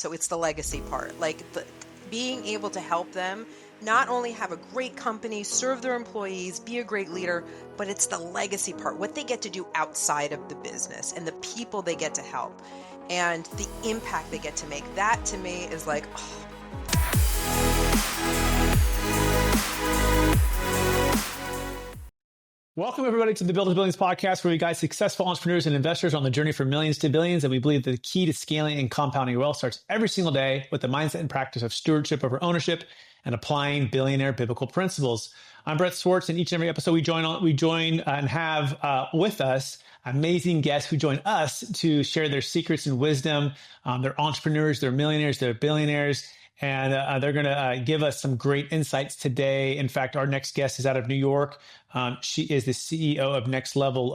right? So it's the legacy part, being able to help them not only have a great company, serve their employees, be a great leader, but it's the legacy part, what they get to do outside of the business and the people they get to help and the impact they get to make. That to me is like, oh. Welcome, everybody, to the Build to Billions podcast, where we guide successful entrepreneurs and investors on the journey from millions to billions. And we believe that the key to scaling and compounding wealth starts every single day with the mindset and practice of stewardship over ownership and applying billionaire biblical principles. I'm Brett Swartz, and each and every episode we join and have with us amazing guests who join us to share their secrets and wisdom. They're entrepreneurs, they're millionaires, they're billionaires. And they're going to give us some great insights today. In fact, our next guest is out of New York. She is the CEO of Next Level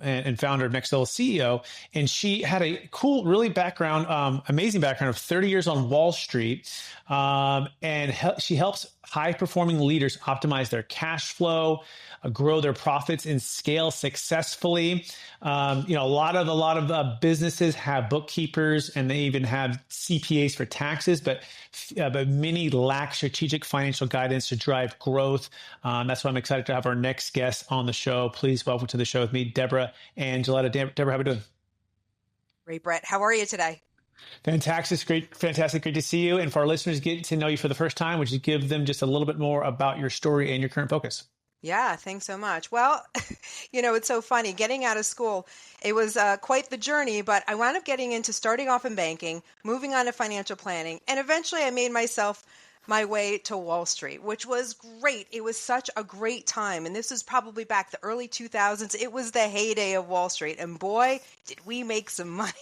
and founder of Next Level CEO. And she had a cool, really amazing background of 30 years on Wall Street. She helps high-performing leaders optimize their cash flow, grow their profits, and scale successfully. A lot of businesses have bookkeepers, and they even have CPAs for taxes, but many lack strategic financial guidance to drive growth. That's why I'm excited to have our next guest on the show. Please welcome to the show with me, Debra Angilletta. Debra, how are you doing? Great, Brett. How are you today? Fantastic, great to see you. And for our listeners, get to know you for the first time, would you give them just a little bit more about your story and your current focus? Yeah, thanks so much. Well, it's so funny. Getting out of school, it was quite the journey, but I wound up getting into starting off in banking, moving on to financial planning, and eventually I made my way to Wall Street, which was great. It was such a great time. And this is probably back the early 2000s. It was the heyday of Wall Street. And boy, did we make some money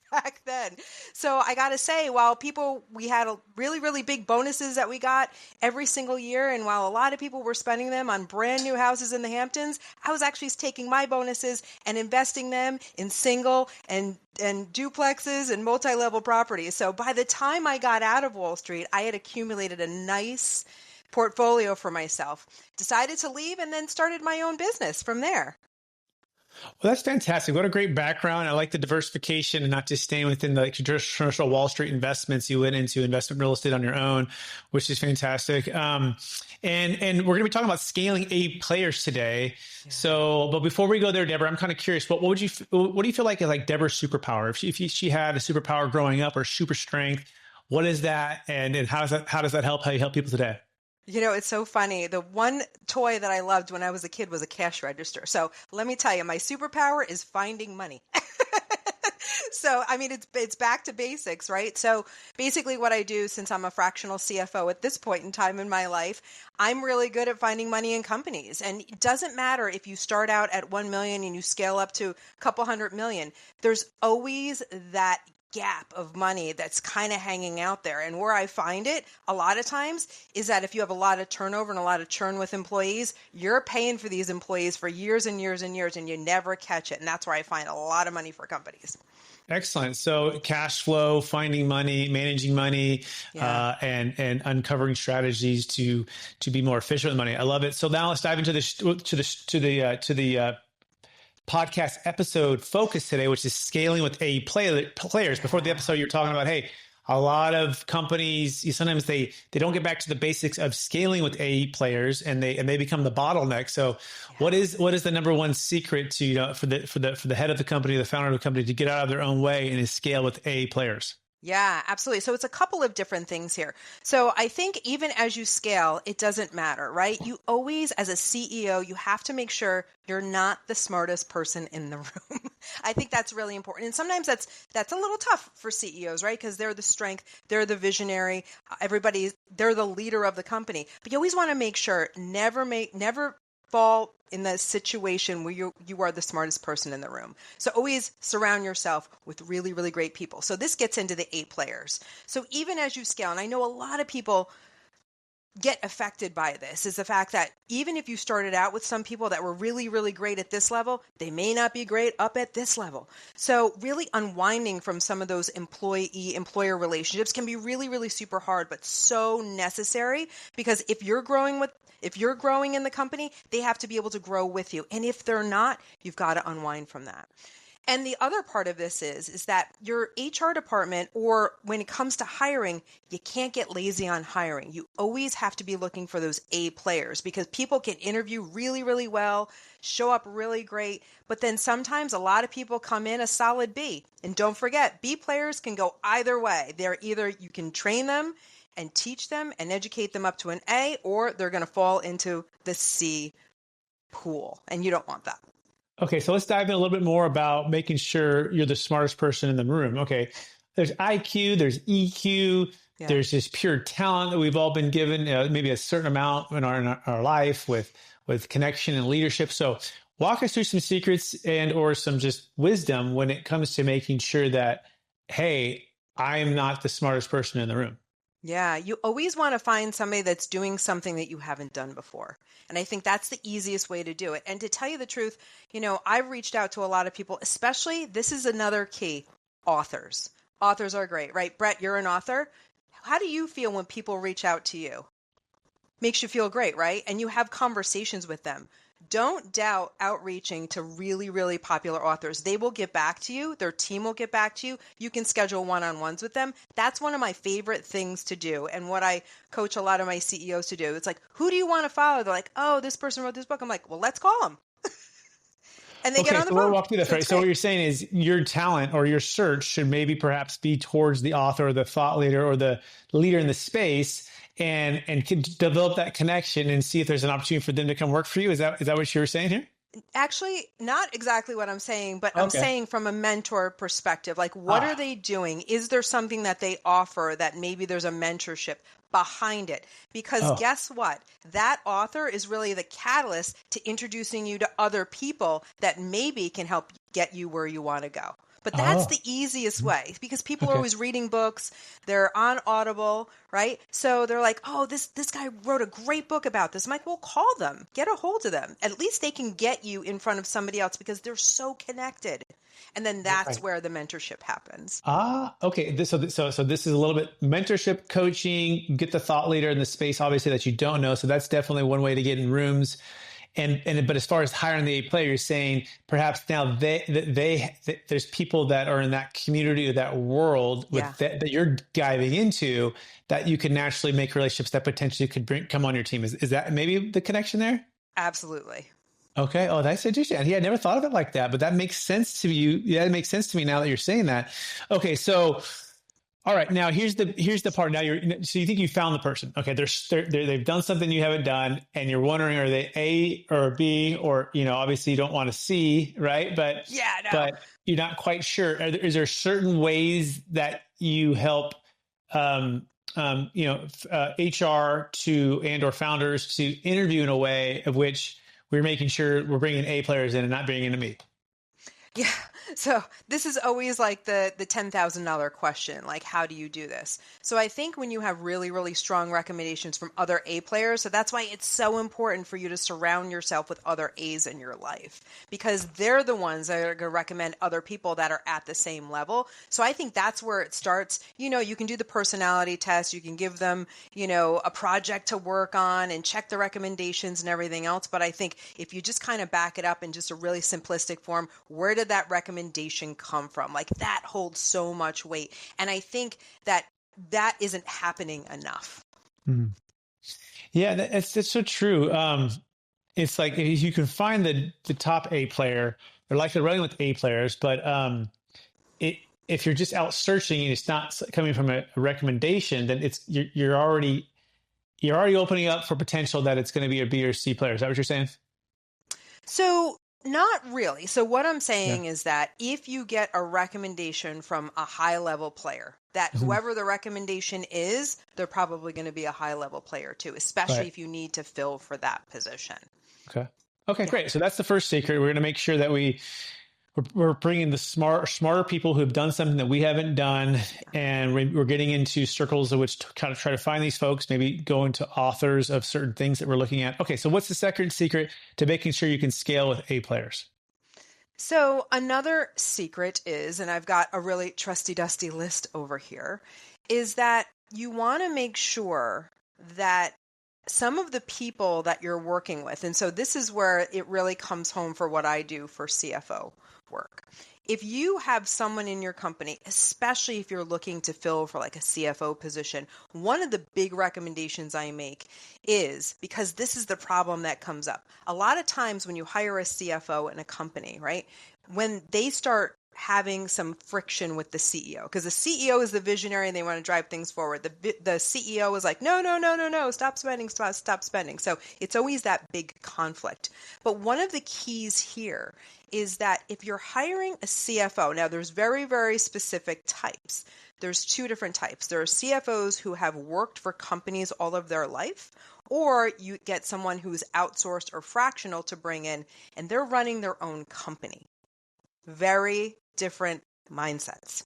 back then. So I got to say, we had really, really big bonuses that we got every single year. And while a lot of people were spending them on brand new houses in the Hamptons, I was actually taking my bonuses and investing them in single and duplexes and multi-level properties. So by the time I got out of Wall Street, I had accumulated a nice portfolio for myself, decided to leave, and then started my own business from there. Well, that's fantastic. What a great background. I like the diversification and not just staying within the traditional Wall Street investments. You went into investment real estate on your own, which is fantastic. And we're going to be talking about scaling A players today. Yeah. So, but before we go there, Debra, I'm kind of curious, what do you feel like is like Debra's superpower? If she had a superpower growing up or super strength, what is that? And how does that help how you help people today? It's so funny. The one toy that I loved when I was a kid was a cash register. So let me tell you, my superpower is finding money. So, it's back to basics, right? So basically what I do, since I'm a fractional CFO at this point in time in my life, I'm really good at finding money in companies. And it doesn't matter if you start out at 1 million and you scale up to a couple $100 million. There's always that gap of money that's kind of hanging out there. And where I find it a lot of times is that if you have a lot of turnover and a lot of churn with employees, you're paying for these employees for years and years and years, and you never catch it. And that's where I find a lot of money for companies. Excellent. So cash flow, finding money, managing money, yeah. And uncovering strategies to be more efficient with money. I love it. So now let's dive into the podcast episode focus today, which is scaling with A players. Before the episode, you're talking about, hey, a lot of companies, sometimes they don't get back to the basics of scaling with A players, and they become the bottleneck. So, what is the number one secret to for the head of the company, the founder of the company, to get out of their own way and to scale with A players? Yeah, absolutely. So it's a couple of different things here. So I think even as you scale, it doesn't matter, right? You always, as a CEO, you have to make sure you're not the smartest person in the room. I think that's really important. And sometimes that's a little tough for CEOs, right? Because they're the strength, they're the visionary, they're the leader of the company. But you always want to make sure, never fall in the situation where you are the smartest person in the room. So always surround yourself with really, really great people. So this gets into the A players. So even as you scale, and I know a lot of people get affected by this, is the fact that even if you started out with some people that were really, really great at this level, they may not be great up at this level. So really unwinding from some of those employee-employer relationships can be really, really super hard, but so necessary, because if you're growing in the company, they have to be able to grow with you. And if they're not, you've got to unwind from that. And the other part of this is that your HR department, or when it comes to hiring, you can't get lazy on hiring. You always have to be looking for those A players, because people can interview really, really well, show up really great, but then sometimes a lot of people come in a solid B. And don't forget, B players can go either way. They're either you can train them and teach them and educate them up to an A, or they're going to fall into the C pool, and you don't want that. Okay, so let's dive in a little bit more about making sure you're the smartest person in the room. Okay, there's IQ, there's EQ, there's just pure talent that we've all been given, maybe a certain amount in our life with connection and leadership. So walk us through some secrets and or some just wisdom when it comes to making sure that, hey, I am not the smartest person in the room. Yeah, you always want to find somebody that's doing something that you haven't done before. And I think that's the easiest way to do it. And to tell you the truth, I've reached out to a lot of people, especially, this is another key, authors. Authors are great, right? Brett, you're an author. How do you feel when people reach out to you? Makes you feel great, right? And you have conversations with them. Don't doubt outreaching to really, really popular authors. They will get back to you. Their team will get back to you. You can schedule one-on-ones with them. That's one of my favorite things to do. And what I coach a lot of my CEOs to do, it's like, who do you want to follow? They're like, oh, this person wrote this book. I'm like, well, let's call them. And they get on the phone. We'll walk through this, right? So what you're saying is your talent or your search should maybe perhaps be towards the author or the thought leader or the leader in the space, and develop that connection and see if there's an opportunity for them to come work for you. Is that what you were saying here? Actually, not exactly what I'm saying, but I'm saying from a mentor perspective, like what are they doing? Is there something that they offer that maybe there's a mentorship behind it? Because guess what? That author is really the catalyst to introducing you to other people that maybe can help get you where you want to go. But that's the easiest way, because people are always reading books. They're on Audible, right? So they're like, oh, this guy wrote a great book about this. I'm like, well, call them, get a hold of them. At least they can get you in front of somebody else because they're so connected. And then that's where the mentorship happens. Okay. So this is a little bit mentorship, coaching, get the thought leader in the space, obviously, that you don't know. So that's definitely one way to get in rooms. But as far as hiring the A player, you're saying perhaps now there's people that are in that community or that world that you're diving into that you can naturally make relationships that potentially could come on your team. Is that maybe the connection there? Absolutely. Okay. Oh, that's interesting. Yeah, I never thought of it like that, but that makes sense to you. Yeah, it makes sense to me now that you're saying that. Okay. So, all right. Now here's the part. Now so you think you found the person. Okay. They've done something you haven't done, and you're wondering, are they A or B, or, obviously you don't want to C, right? But you're not quite sure. Is there certain ways that you help, HR to, and or founders to interview in a way of which we're making sure we're bringing A players in and not bringing in me? Yeah. So this is always like the $10,000 question, like, how do you do this? So I think when you have really, really strong recommendations from other A players, so that's why it's so important for you to surround yourself with other A's in your life, because they're the ones that are going to recommend other people that are at the same level. So I think that's where it starts. You can do the personality test. You can give them, a project to work on and check the recommendations and everything else. But I think if you just kind of back it up in just a really simplistic form, where did that recommendation come from? Like, that holds so much weight. And I think that isn't happening enough. Mm. Yeah, that's so true. It's like, if you can find the top A player, they're like they're running with A players, but if you're just out searching and it's not coming from a recommendation, then you're already opening up for potential that it's going to be a B or C player. Is that what you're saying? So not really. So what I'm saying is that if you get a recommendation from a high level player, that whoever the recommendation is, they're probably going to be a high level player too, especially if you need to fill for that position. Okay, great. So that's the first secret. We're going to make sure that we're bringing the smarter people who have done something that we haven't done, and we're getting into circles of which to kind of try to find these folks, maybe go into authors of certain things that we're looking at. Okay, so what's the second secret to making sure you can scale with A players? So another secret is, and I've got a really trusty dusty list over here, is that you want to make sure that some of the people that you're working with, and so this is where it really comes home for what I do for CFO work, if you have someone in your company, especially if you're looking to fill for like a CFO position, one of the big recommendations I make is, because this is the problem that comes up. A lot of times when you hire a CFO in a company, right, when they start having some friction with the CEO, because the CEO is the visionary and they want to drive things forward. The CEO is like, no, stop spending. So it's always that big conflict. But one of the keys here is that if you're hiring a CFO, now there's very, very specific types. There's two different types. There are CFOs who have worked for companies all of their life, or you get someone who's outsourced or fractional to bring in, and they're running their own company. Very different mindsets.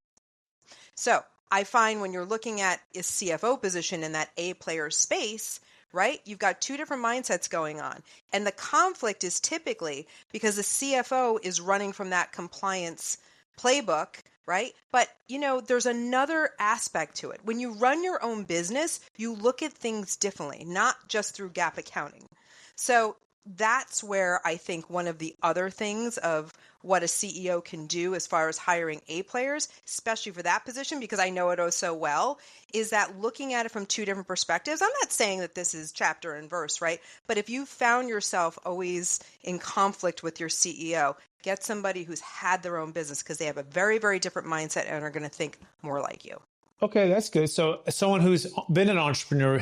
So I find when you're looking at a CFO position in that A player space, right, you've got two different mindsets going on. And the conflict is typically because the CFO is running from that compliance playbook, right? But, there's another aspect to it. When you run your own business, you look at things differently, not just through GAAP accounting. So that's where I think one of the other things of what a CEO can do as far as hiring A players, especially for that position, because I know it oh so well, is that looking at it from two different perspectives. I'm not saying that this is chapter and verse, right? But if you found yourself always in conflict with your CEO, get somebody who's had their own business, because they have a very, very different mindset and are going to think more like you. Okay, that's good. So someone who's been an entrepreneur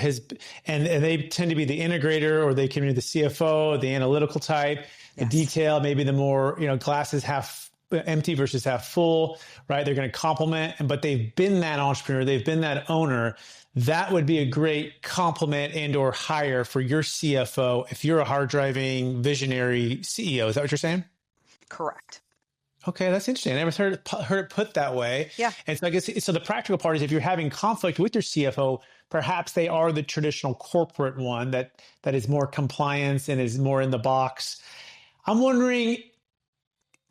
and they tend to be the integrator, or they can be the CFO, the analytical type, the detail, maybe the more, glasses half empty versus half full, right? They're going to complement, but they've been that entrepreneur, they've been that owner. That would be a great complement and or hire for your CFO if you're a hard driving visionary CEO. Is that what you're saying? Correct. Okay, that's interesting. I never heard it put that way. Yeah. And so I guess the practical part is, if you're having conflict with your CFO, perhaps they are the traditional corporate one that is more compliance and is more in the box. I'm wondering,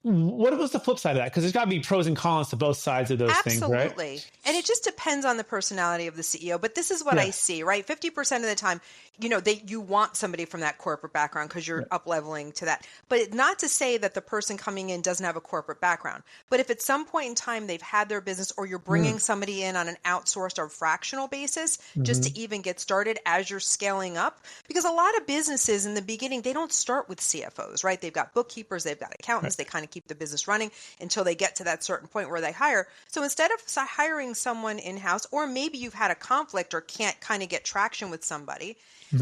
what was the flip side of that? Because there's got to be pros and cons to both sides of those things, right? Absolutely. And it just depends on the personality of the CEO. But this is what I see, right? 50% of the time, you want somebody from that corporate background because you're up leveling to that. But not to say that the person coming in doesn't have a corporate background. But if at some point in time they've had their business, or you're bringing somebody in on an outsourced or fractional basis just to even get started as you're scaling up. Because a lot of businesses in the beginning, they don't start with CFOs, right? They've got bookkeepers, they've got accountants, they kind of keep the business running until they get to that certain point where they hire. So instead of hiring someone in-house, or maybe you've had a conflict or can't kind of get traction with somebody,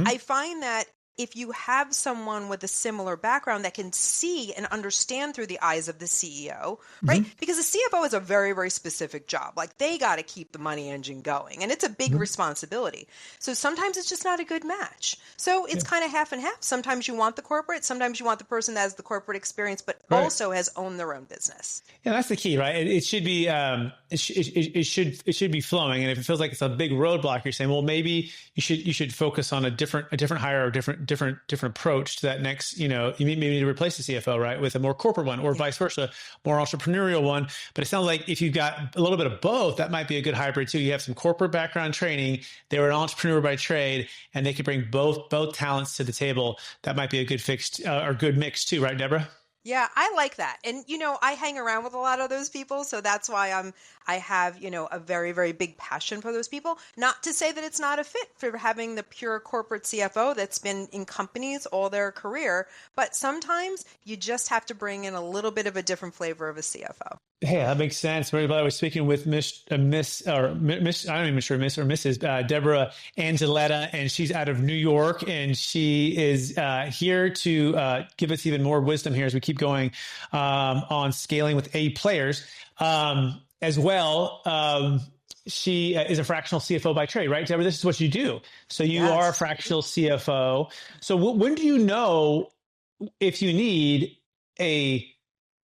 I find that if you have someone with a similar background that can see and understand through the eyes of the CEO, right? Because the CFO is a very, very specific job. Like, they got to keep the money engine going, and it's a big responsibility. So sometimes it's just not a good match. So it's kind of half and half. Sometimes you want the corporate, sometimes you want the person that has the corporate experience, but also has owned their own business. Yeah, that's the key, right? It should be it should be flowing. And if it feels like it's a big roadblock, you're saying, well, maybe you should focus on a different hire or different approach to that next, you maybe need to replace the CFO, right, with a more corporate one, or vice versa, more entrepreneurial one. But it sounds like if you've got a little bit of both, that might be a good hybrid too. You have some corporate background training, they were an entrepreneur by trade, and they could bring both talents to the table. That might be a good good mix too, right, Debra? Yeah, I like that. And, I hang around with a lot of those people. So that's why I have, a very, very big passion for those people. Not to say that it's not a fit for having the pure corporate CFO that's been in companies all their career. But sometimes you just have to bring in a little bit of a different flavor of a CFO. Hey, that makes sense. I was speaking with Miss, I don't even sure Miss or Mrs. Debra Angilletta, and she's out of New York, and she is here to give us even more wisdom here as we keep going on scaling with A players. As well, she is a fractional CFO by trade, right, Debra? This is what you do. So you are a fractional CFO. So when do you know if you need a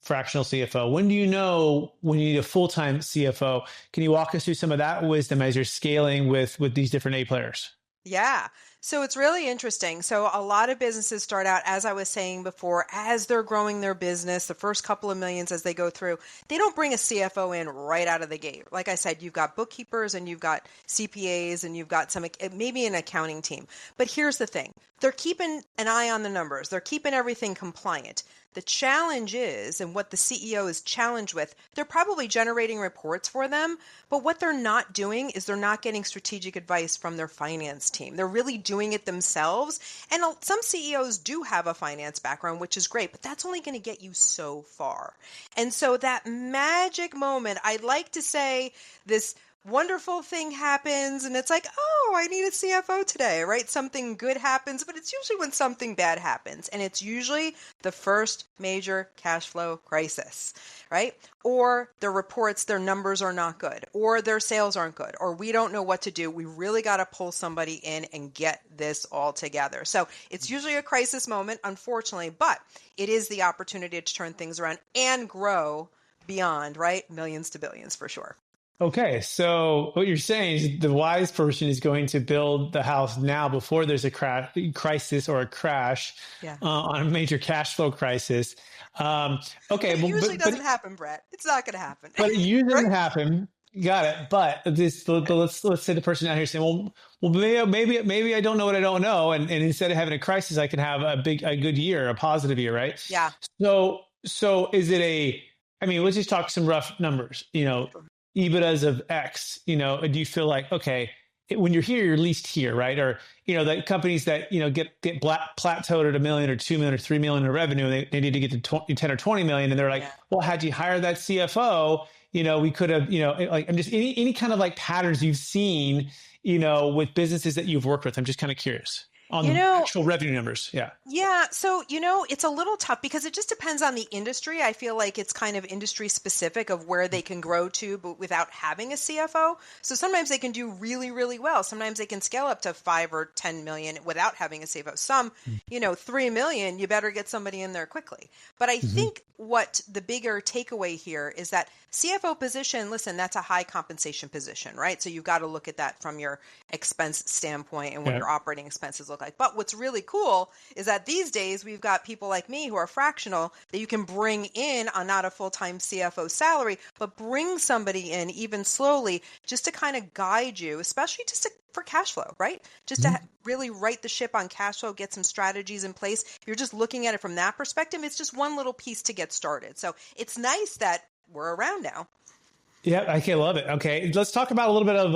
fractional CFO? When do you know when you need a full-time CFO? Can you walk us through some of that wisdom as you're scaling with these different A players? Yeah. So it's really interesting. So a lot of businesses start out, as I was saying before, as they're growing their business, the first couple of millions as they go through, they don't bring a CFO in right out of the gate. Like I said, you've got bookkeepers and you've got CPAs and you've got maybe an accounting team. But here's the thing. They're keeping an eye on the numbers. They're keeping everything compliant. The challenge is, and what the CEO is challenged with, they're probably generating reports for them, but what they're not doing is they're not getting strategic advice from their finance team. They're really doing it themselves. And some CEOs do have a finance background, which is great, but that's only going to get you so far. And so that magic moment, I'd like to say this wonderful thing happens and it's like, oh, I need a CFO today, right? Something good happens, but it's usually when something bad happens. And it's usually the first major cash flow crisis, right? Or their reports, their numbers are not good, or their sales aren't good, or we don't know what to do. We really got to pull somebody in and get this all together. So it's usually a crisis moment, unfortunately, but it is the opportunity to turn things around and grow beyond, right? Millions to billions for sure. Okay, so what you're saying is the wise person is going to build the house now before there's a crisis or a crash on a major cash flow crisis. Okay, it usually doesn't happen, Brett. It's not going to happen. But it usually doesn't right? happen. Got it. But let's say the person out here saying, well, maybe I don't know what I don't know, and instead of having a crisis, I can have a good year, a positive year, right? Yeah. So is it I mean, let's just talk some rough numbers. EBITDAs of X, do you feel like, okay, when you're here, you're at least here, right? Or, the companies that, get plateaued at $1 million or $2 million or $3 million in revenue, and they need to get to 10 or 20 million. And they're like, well, had you hired that CFO, we could have, like, I'm just any kind of like patterns you've seen, with businesses that you've worked with. I'm just kind of curious on the actual revenue numbers. Yeah. Yeah. So, it's a little tough because it just depends on the industry. I feel like it's kind of industry specific of where they can grow to, but without having a CFO. So sometimes they can do really, really well. Sometimes they can scale up to 5 or 10 million without having a CFO. Some, 3 million, you better get somebody in there quickly. But I think what the bigger takeaway here is that CFO position, listen, that's a high compensation position, right? So you've got to look at that from your expense standpoint and what your operating expenses look like. But what's really cool is that these days we've got people like me who are fractional that you can bring in on not a full-time CFO salary, but bring somebody in even slowly just to kind of guide you, especially for cash flow, right? Just to really right the ship on cash flow, get some strategies in place. If you're just looking at it from that perspective, it's just one little piece to get started. So it's nice that we're around now. Yeah, I love it. Okay, let's talk about a little bit of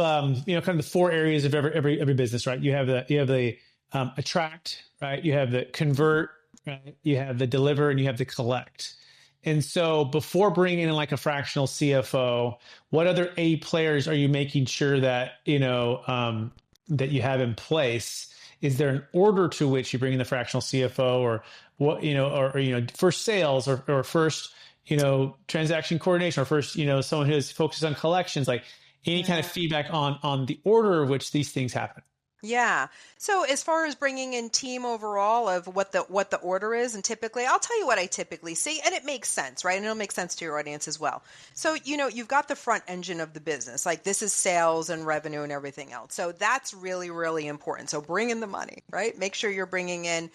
kind of the 4 areas of every business, right? You have the attract, right? You have the convert, right? You have the deliver, and you have the collect. And so before bringing in like a fractional CFO, what other A players are you making sure that, that you have in place? Is there an order to which you bring in the fractional CFO, or what, or first sales, or first, transaction coordination, or first, someone who's focused on collections, like any kind of feedback on the order of which these things happen? Yeah. So as far as bringing in team overall of what the order is, and typically, I'll tell you what I typically see, and it makes sense, right? And it'll make sense to your audience as well. So, you've got the front engine of the business, like this is sales and revenue and everything else. So that's really, really important. So bring in the money, right? Make sure you're bringing in,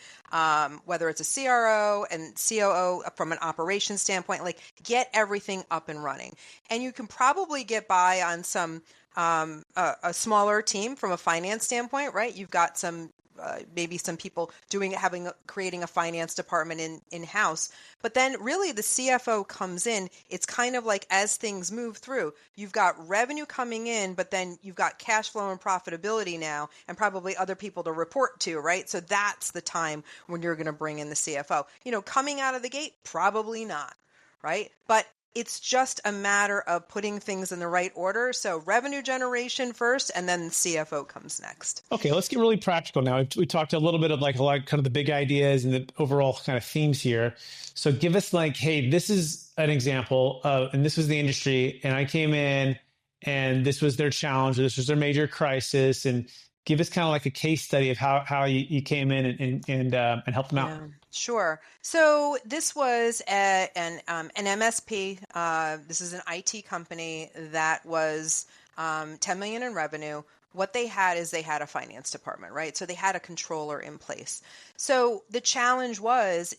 whether it's a CRO and COO from an operations standpoint, like get everything up and running. And you can probably get by on some a smaller team from a finance standpoint, right? You've got some maybe some people creating a finance department in-house, but then really the CFO comes in. It's kind of like as things move through, you've got revenue coming in, but then you've got cash flow and profitability now, and probably other people to report to, right? So that's the time when you're going to bring in the CFO. Coming out of the gate, probably not, right? But it's just a matter of putting things in the right order. So revenue generation first, and then the CFO comes next. Okay, let's get really practical now. We talked a little bit of like kind of the big ideas and the overall kind of themes here. So give us like, hey, this is an example of, and this was the industry, and I came in, and this was their challenge, or this was their major crisis, and give us kind of like a case study of how you came in and helped them out. Yeah. Sure. So this was an MSP. This is an IT company that was 10 million in revenue. What they had is they had a finance department, right? So they had a controller in place. So the challenge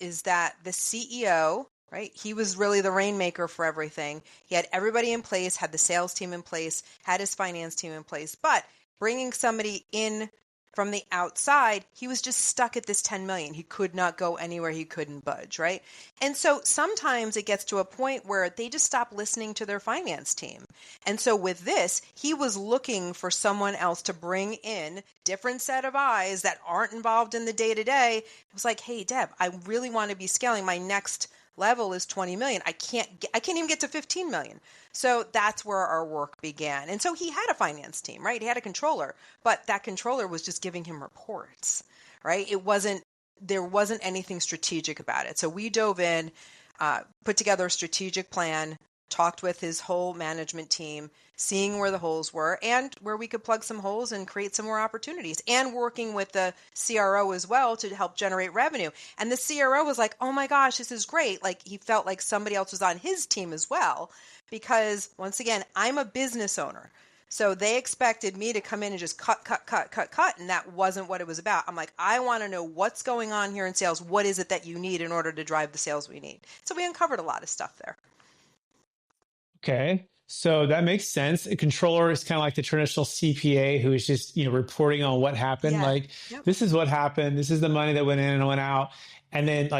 is that the CEO, right? He was really the rainmaker for everything. He had everybody in place, had the sales team in place, had his finance team in place, but bringing somebody in from the outside, he was just stuck at this 10 million. He could not go anywhere. He couldn't budge, right? And so sometimes it gets to a point where they just stop listening to their finance team. And so with this, he was looking for someone else to bring in, different set of eyes that aren't involved in the day-to-day. It was like, hey, Deb, I really want to be scaling. My next level is 20 million. I can't even get to 15 million. So that's where our work began. And so he had a finance team, right? He had a controller, but that controller was just giving him reports, right? There wasn't anything strategic about it. So we dove in, put together a strategic plan, talked with his whole management team, seeing where the holes were and where we could plug some holes and create some more opportunities, and working with the CRO as well to help generate revenue. And the CRO was like, oh my gosh, this is great. Like, he felt like somebody else was on his team as well, because once again, I'm a business owner. So they expected me to come in and just cut. And that wasn't what it was about. I'm like, I want to know what's going on here in sales. What is it that you need in order to drive the sales we need? So we uncovered a lot of stuff there. Okay. So that makes sense. A controller is kind of like the traditional CPA who is just, reporting on what happened. Yeah. Like, Yep. This is what happened. This is the money that went in and went out. And then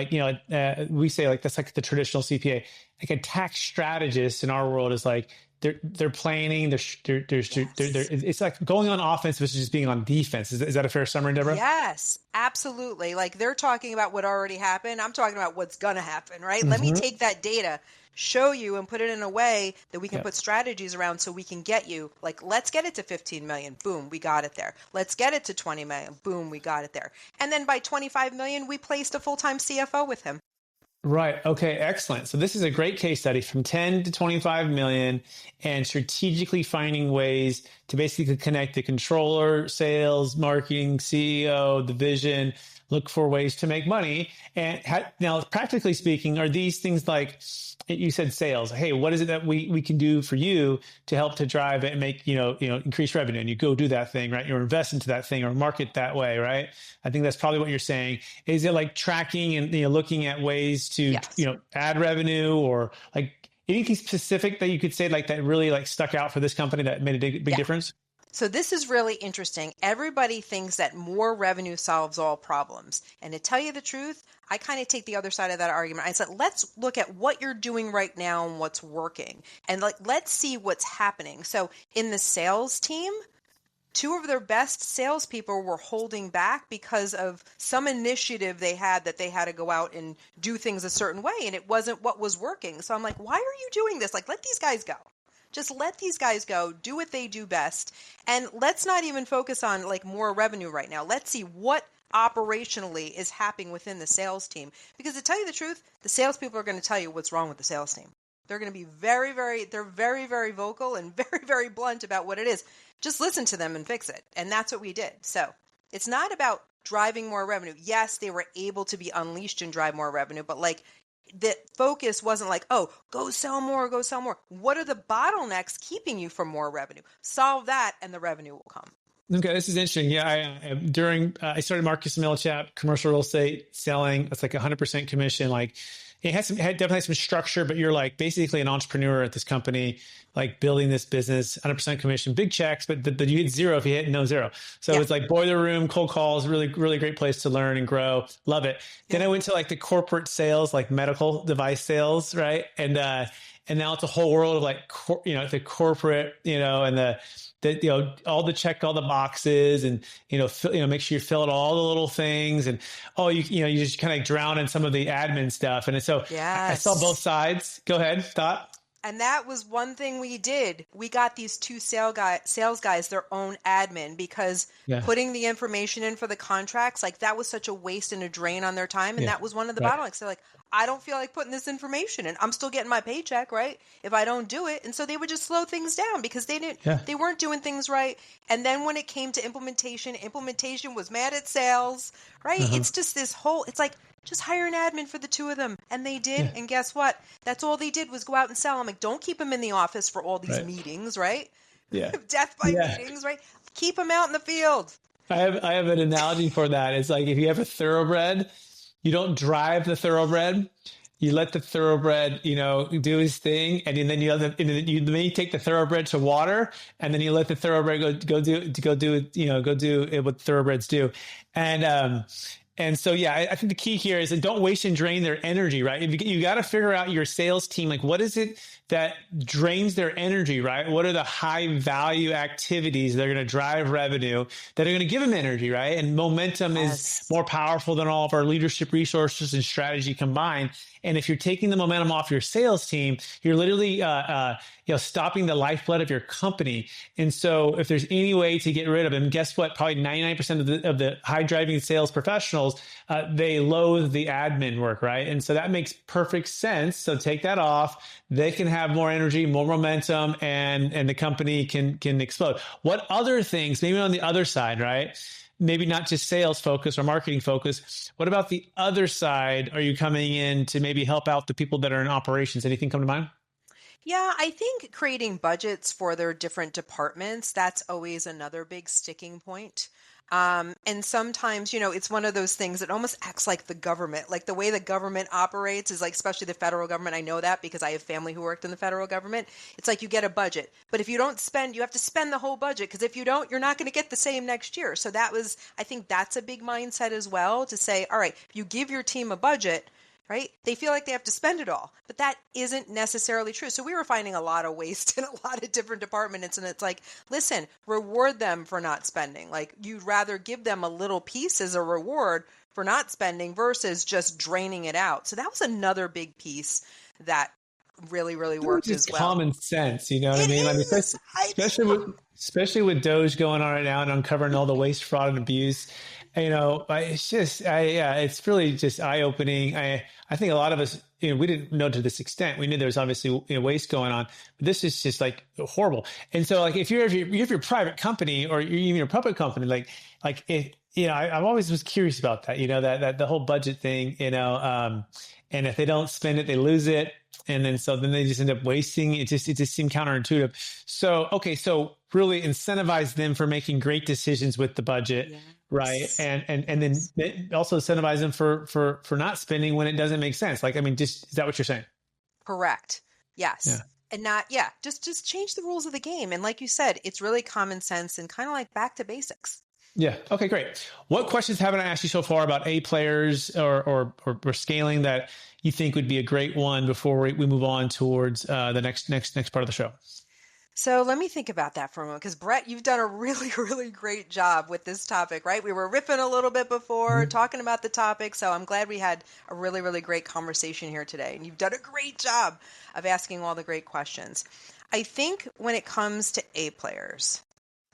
we say like, that's like the traditional CPA. Like a tax strategist in our world is like, they're planning, it's like going on offense versus just being on defense. Is that a fair summary, Debra? Yes, absolutely. Like, they're talking about what already happened. I'm talking about what's going to happen, right? Mm-hmm. Let me take that data, show you, and put it in a way that we can put strategies around so we can get you, like, let's get it to 15 million. Boom, we got it there. Let's get it to 20 million. Boom, we got it there. And then by 25 million, we placed a full-time CFO with him. Right. Okay. Excellent. So this is a great case study from 10 to 25 million and strategically finding ways to basically connect the controller, sales, marketing, CEO, the vision, look for ways to make money. And now, practically speaking, are these things like you said sales? Hey, what is it that we can do for you to help to drive it and make, increase revenue? And you go do that thing, right? You invest into that thing or market that way, right? I think that's probably what you're saying. Is it like tracking and looking at ways to, add revenue, or like anything specific that you could say like that really like stuck out for this company that made a big difference? So this is really interesting. Everybody thinks that more revenue solves all problems. And to tell you the truth, I kind of take the other side of that argument. I said, let's look at what you're doing right now and what's working. And let's see what's happening. So in the sales team, 2 of their best salespeople were holding back because of some initiative they had that they had to go out and do things a certain way. And it wasn't what was working. So I'm like, why are you doing this? Like, let these guys go. Just let these guys go, do what they do best. And let's not even focus on like more revenue right now. Let's see what operationally is happening within the sales team. Because to tell you the truth, the salespeople are going to tell you what's wrong with the sales team. They're going to be very, very vocal and very, very blunt about what it is. Just listen to them and fix it. And that's what we did. So it's not about driving more revenue. Yes, they were able to be unleashed and drive more revenue, but like, the focus wasn't like, oh, go sell more. What are the bottlenecks keeping you from more revenue? Solve that and the revenue will come. Okay, this is interesting. Yeah, I started Marcus Millichap, commercial real estate selling. It's like 100% commission. Like it had definitely some structure, but you're like basically an entrepreneur at this company, like building this business, 100% commission, big checks, but you hit zero if you hit no zero. So it's like boiler room, cold calls, really, really great place to learn and grow. Love it. Then I went to like the corporate sales, like medical device sales, right? And now it's a whole world of like, the corporate, and the all the boxes and, make sure you fill out all the little things and, you just kind of drown in some of the admin stuff. And so I saw both sides. Go ahead. Thought. And that was one thing we did. We got these 2 sales guys their own admin because putting the information in for the contracts, like that was such a waste and a drain on their time. And that was one of the bottlenecks. They're like, I don't feel like putting this information in. I'm still getting my paycheck, right? If I don't do it. And so they would just slow things down because they weren't doing things right. And then when it came to implementation was mad at sales, right? It's just it's like, just hire an admin for the 2 of them. And they did. And guess what? That's all they did was go out and sell. I'm like, don't keep them in the office for all these meetings, right? Yeah. Death by Yeah. meetings, right? Keep them out in the field. I have an analogy for that. It's like if you have a thoroughbred, you don't drive the thoroughbred. You let the thoroughbred, do his thing, and then you take the thoroughbred to water, and then you let the thoroughbred go do what thoroughbreds do, and so, yeah, I think the key here is that don't waste and drain their energy, right? You got to figure out your sales team. Like, what is it that drains their energy, right? What are the high value activities that are going to drive revenue, that are going to give them energy, right? And momentum is more powerful than all of our leadership resources and strategy combined. And if you're taking the momentum off your sales team, you're literally stopping the lifeblood of your company. And so if there's any way to get rid of them, guess what? Probably 99% of the high driving sales professionals, they loathe the admin work, right? And so that makes perfect sense. So take that off. They can have more energy, more momentum, and the company can explode. What other things, maybe on the other side, right? Maybe not just sales focus or marketing focus. What about the other side? Are you coming in to maybe help out the people that are in operations? Anything come to mind? Yeah, I think creating budgets for their different departments, that's always another big sticking point. And sometimes, it's one of those things that almost acts like the government, like the way the government operates is like, especially the federal government. I know that because I have family who worked in the federal government. It's like you get a budget, but if you don't spend, you have to spend the whole budget, because if you don't, you're not going to get the same next year. So I think that's a big mindset as well, to say, all right, you give your team a budget, right? They feel like they have to spend it all, but that isn't necessarily true. So we were finding a lot of waste in a lot of different departments. And it's like, listen, reward them for not spending. Like, you'd rather give them a little piece as a reward for not spending versus just draining it out. So that was another big piece that really, really worked as well. Common sense, you know what I mean? I mean, especially with Doge going on right now and uncovering all the waste, fraud, and abuse. It's really just eye-opening. I think a lot of us, we didn't know to this extent. We knew there was obviously waste going on, but this is just like horrible. And so, like, if you're a private company or you're even a public company, like if I always was curious about that. That the whole budget thing. And if they don't spend it, they lose it. And then they just end up wasting. It just seemed counterintuitive. So, okay. So really incentivize them for making great decisions with the budget. Yes. Right. And then also incentivize them for not spending when it doesn't make sense. Like, I mean, is that what you're saying? Correct. Yes. Yeah. And just change the rules of the game. And like you said, it's really common sense and kind of like back to basics. Yeah. Okay, great. What questions haven't I asked you so far about A players or scaling that you think would be a great one before we move on towards the next part of the show? So let me think about that for a moment, because Brett, you've done a really, really great job with this topic, right? We were riffing a little bit before, talking about the topic. So I'm glad we had a really, really great conversation here today. And you've done a great job of asking all the great questions. I think when it comes to A players,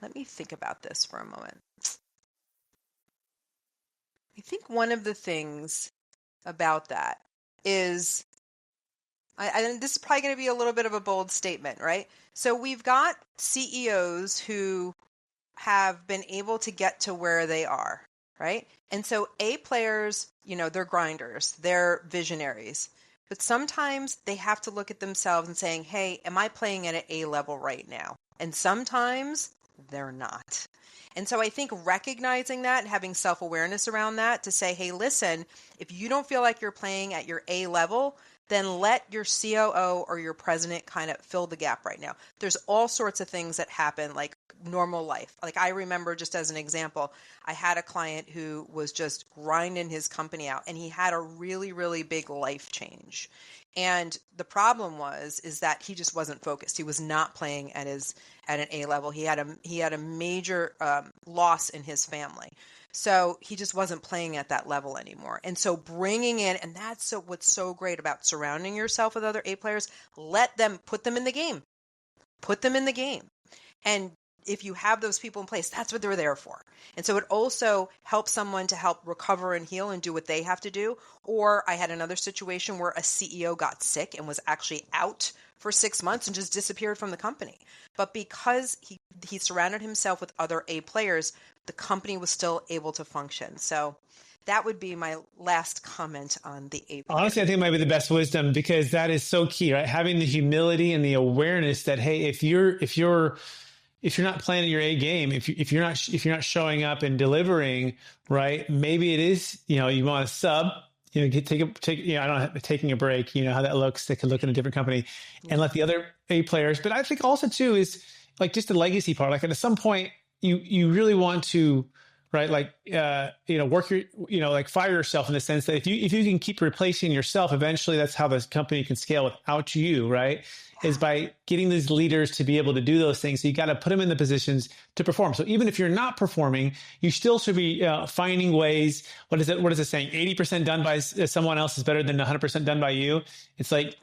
let me think about this for a moment. I think one of the things about that is, this is probably going to be a little bit of a bold statement, right? So we've got CEOs who have been able to get to where they are, right? And so A players, they're grinders, they're visionaries, but sometimes they have to look at themselves and saying, hey, am I playing at an A level right now? And sometimes they're not. And so I think recognizing that and having self-awareness around that to say, hey, listen, if you don't feel like you're playing at your A level, then let your COO or your president kind of fill the gap right now. There's all sorts of things that happen, like normal life. Like, I remember, just as an example, I had a client who was just grinding his company out, and he had a really, really big life change. And the problem is that he just wasn't focused. He was not playing at an A level. He had a major loss in his family. So he just wasn't playing at that level anymore. And so bringing in, and that's what's so great about surrounding yourself with other A players, put them in the game. Put them in the game. And if you have those people in place, that's what they're there for. And so it also helps someone to help recover and heal and do what they have to do. Or I had another situation where a CEO got sick and was actually out for 6 months and just disappeared from the company. But because he surrounded himself with other A players, the company was still able to function. So that would be my last comment on the A players. Honestly, I think it might be the best wisdom, because that is so key, right? Having the humility and the awareness that, hey, if you're if you're not playing your A game, if you're not showing up and delivering, right? Maybe it is, you want to sub, I don't know, taking a break, how that looks. They could look in a different company and let the other A players. But I think also too is like just the legacy part. Like at some point, you really want to, right? Like, work like fire yourself in the sense that if you can keep replacing yourself, eventually that's how this company can scale without you, right? Is by getting these leaders to be able to do those things. So you got to put them in the positions to perform. So even if you're not performing, you still should be finding ways. What is it saying? 80% done by someone else is better than 100% done by you. It's like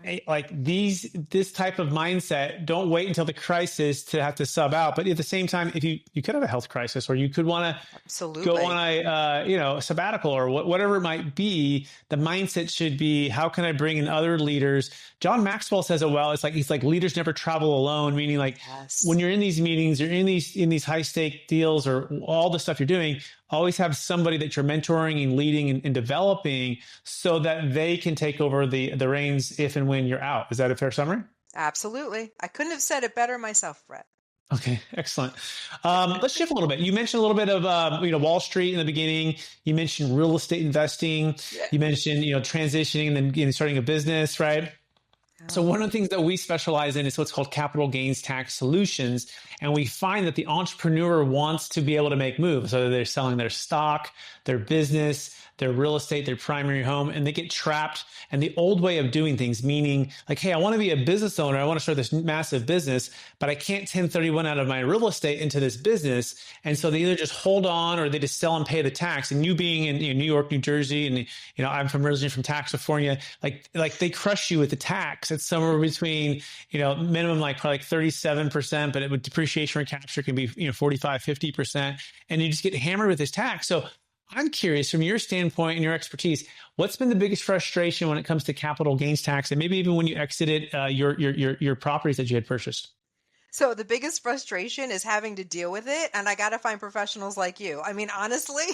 this type of mindset. Don't wait until the crisis to have to sub out. But at the same time, if you could have a health crisis, or you could want to go on a sabbatical or whatever it might be, the mindset should be, how can I bring in other leaders? John Maxwell says it well. He's like leaders never travel alone, meaning like when you're in these meetings, you're in these high stake deals or all the stuff you're doing, always have somebody that you're mentoring and leading and developing so that they can take over the reins if and when you're out. Is that a fair summary? Absolutely. I couldn't have said it better myself, Brett. Okay, excellent. Let's shift a little bit. You mentioned a little bit of Wall Street in the beginning. You mentioned real estate investing. Yeah. You mentioned transitioning and then starting a business, right? So one of the things that we specialize in is what's called capital gains tax solutions. And we find that the entrepreneur wants to be able to make moves, whether they're selling their stock, their business, their real estate, their primary home, and they get trapped in the old way of doing things, meaning like, hey, I want to be a business owner. I want to start this massive business, but I can't 1031 out of my real estate into this business. And so they either just hold on or they just sell and pay the tax. And you being in New York, New Jersey, and I'm originally from California, like they crush you with the tax. It's somewhere between, minimum probably 37%, but with depreciation recapture can be, 45, 50%. And you just get hammered with this tax. So I'm curious, from your standpoint and your expertise, what's been the biggest frustration when it comes to capital gains tax, and maybe even when you exited your properties that you had purchased? So the biggest frustration is having to deal with it, and I got to find professionals like you. I mean, honestly,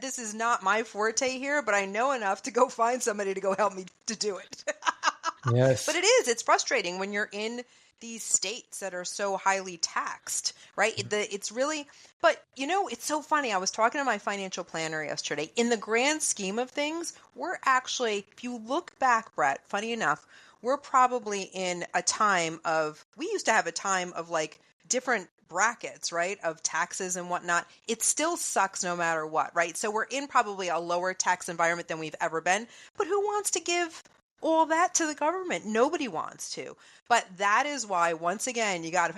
this is not my forte here, but I know enough to go find somebody to go help me to do it. Yes. But it's frustrating when you're in these states that are so highly taxed, right? It's really, but it's so funny. I was talking to my financial planner yesterday. In the grand scheme of things, we're actually, if you look back, Brett, funny enough, we're probably in a time we used to have a time of like different brackets, right? Of taxes and whatnot. It still sucks no matter what, right? So we're in probably a lower tax environment than we've ever been, but who wants to give all that to the government? Nobody wants to. But that is why, once again, you got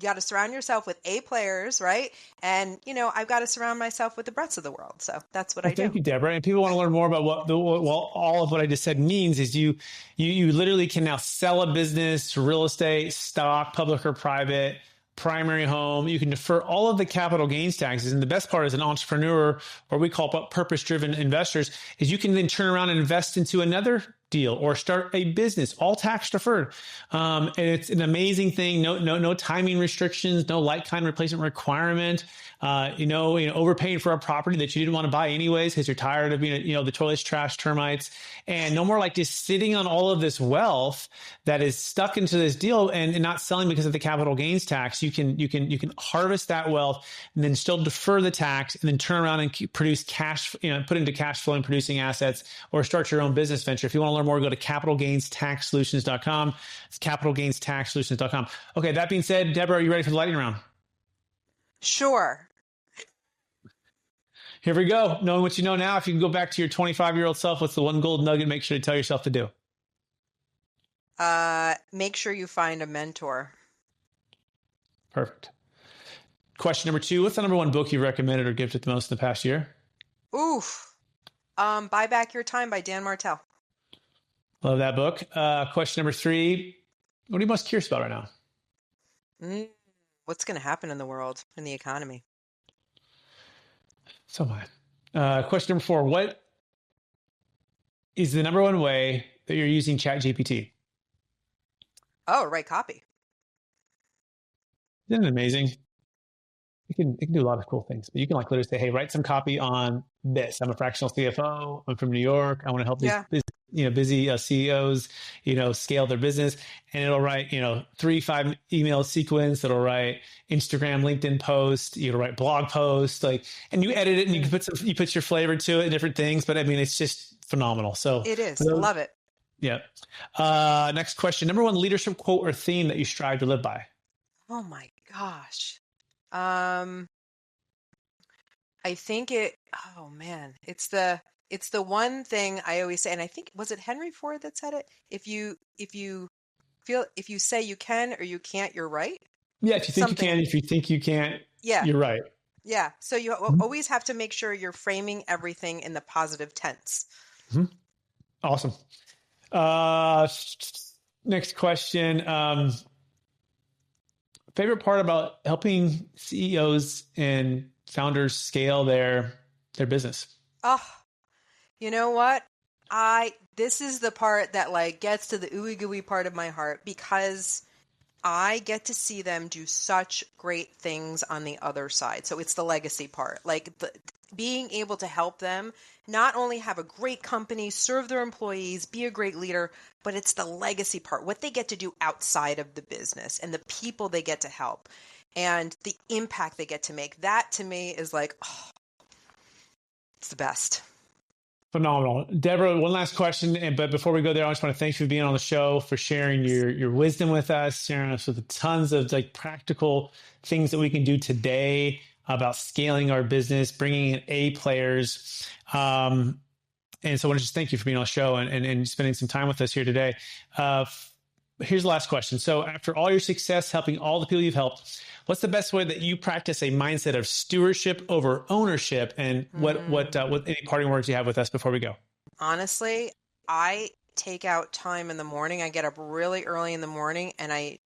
to surround yourself with A players, right? And I've got to surround myself with the Bretts of the world. So that's what I do. Thank you, Debra. And people want to learn more about what all of what I just said means. Is you literally can now sell a business, real estate, stock, public or private, primary home. You can defer all of the capital gains taxes. And the best part as an entrepreneur, or we call purpose-driven investors, is you can then turn around and invest into another deal or start a business, all tax deferred. And it's an amazing thing. No timing restrictions, no like-kind replacement requirement. Overpaying for a property that you didn't want to buy anyways because you're tired of the toilets, trash, termites, and no more like just sitting on all of this wealth that is stuck into this deal and not selling because of the capital gains tax. You can harvest that wealth and then still defer the tax and then turn around and produce cash, put into cash flow and producing assets, or start your own business venture. If you want to learn more, go to capitalgainstaxsolutions.com. It's capitalgainstaxsolutions.com. Okay, that being said, Debra, are you ready for the lightning round? Sure. Here we go. Knowing what you know now, if you can go back to your 25-year-old self, what's the one gold nugget make sure to tell yourself to do? Make sure you find a mentor. Perfect. Question number 2, what's the number one book you recommended or gifted the most in the past year? Oof. Buy Back Your Time by Dan Martell. Love that book. Question number 3, what are you most curious about right now? What's going to happen in the world, in the economy? So am I. Question number 4, what is the number one way that you're using ChatGPT? Oh, write copy. Isn't it amazing? it can do a lot of cool things, but you can like literally say, hey, write some copy on this. I'm a fractional CFO. I'm from New York. I want to help these Yeah. busy CEOs, scale their business. And it'll write, 3-5 email sequence. It'll write Instagram, LinkedIn post. It'll write blog post, and you edit it and you put your flavor to it and different things. But I mean, it's just phenomenal. So It is. Love it. Yeah. Next question. Number one leadership quote or theme that you strive to live by. Oh my gosh. I think oh man, it's the one thing I always say, and I think, was it Henry Ford that said it? If you say you can or you can't, you're right. Yeah. If you think you can, if you think you can't, you're right. Yeah. So you always have to make sure you're framing everything in the positive tense. Mm-hmm. Awesome. Next question. Favorite part about helping CEOs and founders scale their business? Oh, you know what? This is the part that gets to the ooey gooey part of my heart, because I get to see them do such great things on the other side. So it's the legacy part, being able to help them not only have a great company, serve their employees, be a great leader, but it's the legacy part, what they get to do outside of the business and the people they get to help and the impact they get to make. That to me is it's the best. Phenomenal. Debra, one last question. But before we go there, I just want to thank you for being on the show, for sharing your wisdom with us, sharing us with tons of practical things that we can do today about scaling our business, bringing in A players. And so I want to just thank you for being on the show and spending some time with us here today. Here's the last question. So after all your success helping all the people you've helped, what's the best way that you practice a mindset of stewardship over ownership? And what any parting words you have with us before we go? Honestly, I take out time in the morning. I get up really early in the morning and I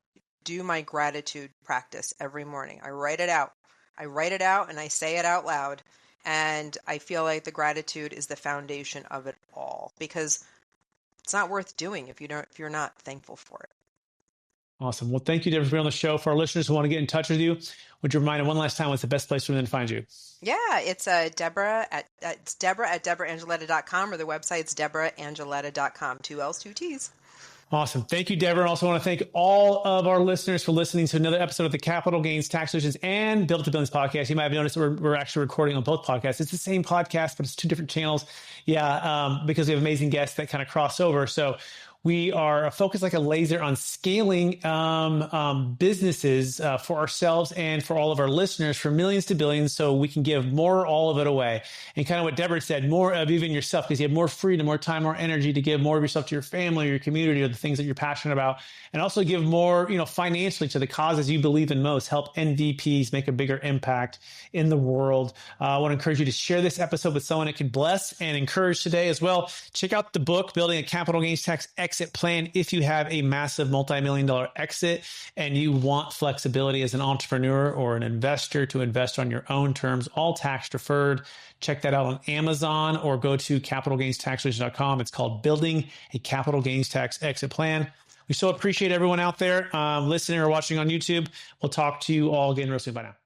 do my gratitude practice every morning. I write it out and I say it out loud. And I feel like the gratitude is the foundation of it all, because it's not worth doing if you're not thankful for it. Awesome. Well, thank you, Debra, for being on the show. For our listeners who want to get in touch with you, would you remind them one last time what's the best place for them to find you? Yeah, it's Debra at debraangilletta.com, or the website's debraangilletta.com. 2 L's, 2 T's. Awesome. Thank you, Debra. I also want to thank all of our listeners for listening to another episode of the Capital Gains Tax Solutions and Built to Billions podcast. You might have noticed we're actually recording on both podcasts. It's the same podcast, but it's two different channels. Because we have amazing guests that kind of cross over. So we are focused like a laser on scaling businesses for ourselves and for all of our listeners from millions to billions, so we can give more, all of it away. And kind of what Debra said, more of even yourself, because you have more freedom, more time, more energy to give more of yourself to your family, or your community, or the things that you're passionate about, and also give more, financially to the causes you believe in most. Help NVPs make a bigger impact in the world. I want to encourage you to share this episode with someone it can bless and encourage today as well. Check out the book, Building a Capital Gains Tax Exit Plan, if you have a massive multi-million-dollar exit and you want flexibility as an entrepreneur or an investor to invest on your own terms, all tax deferred. Check that out on Amazon or go to capitalgainstaxsolutions.com. It's called Building a Capital Gains Tax Exit Plan. We so appreciate everyone out there listening or watching on YouTube. We'll talk to you all again real soon. Bye now.